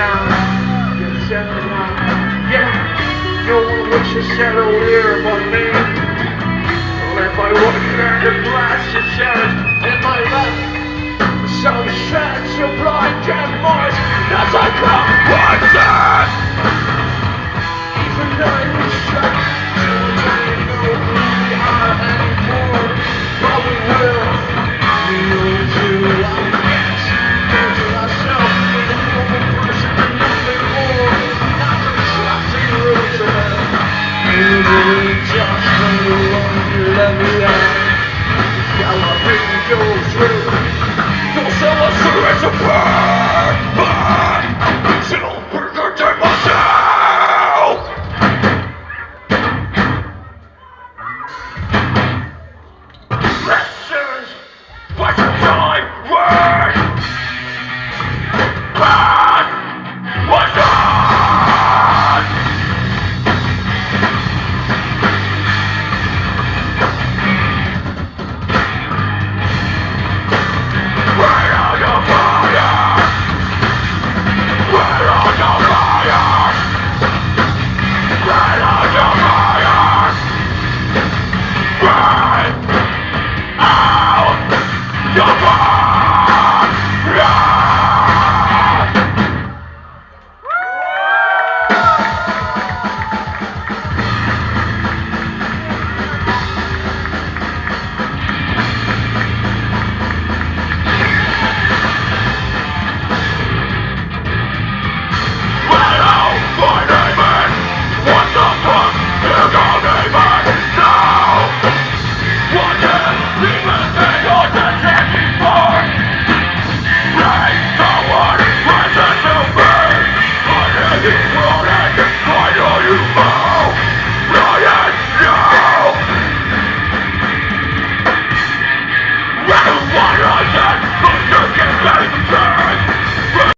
down, get settled down. Yeah, no one wishes settle here but me. Live by working under glass and shadows in my lap. Some strands of blind and moist as I come poison. Even though we shut, we don't know who we are anymore, but we will. We will do our best. To ourselves, with a human person and nothing more. Not the trusting roots of it. You really just know what you let me out. How our thing goes through. Don't sell us through as a bird, but still protect myself. Lessons, but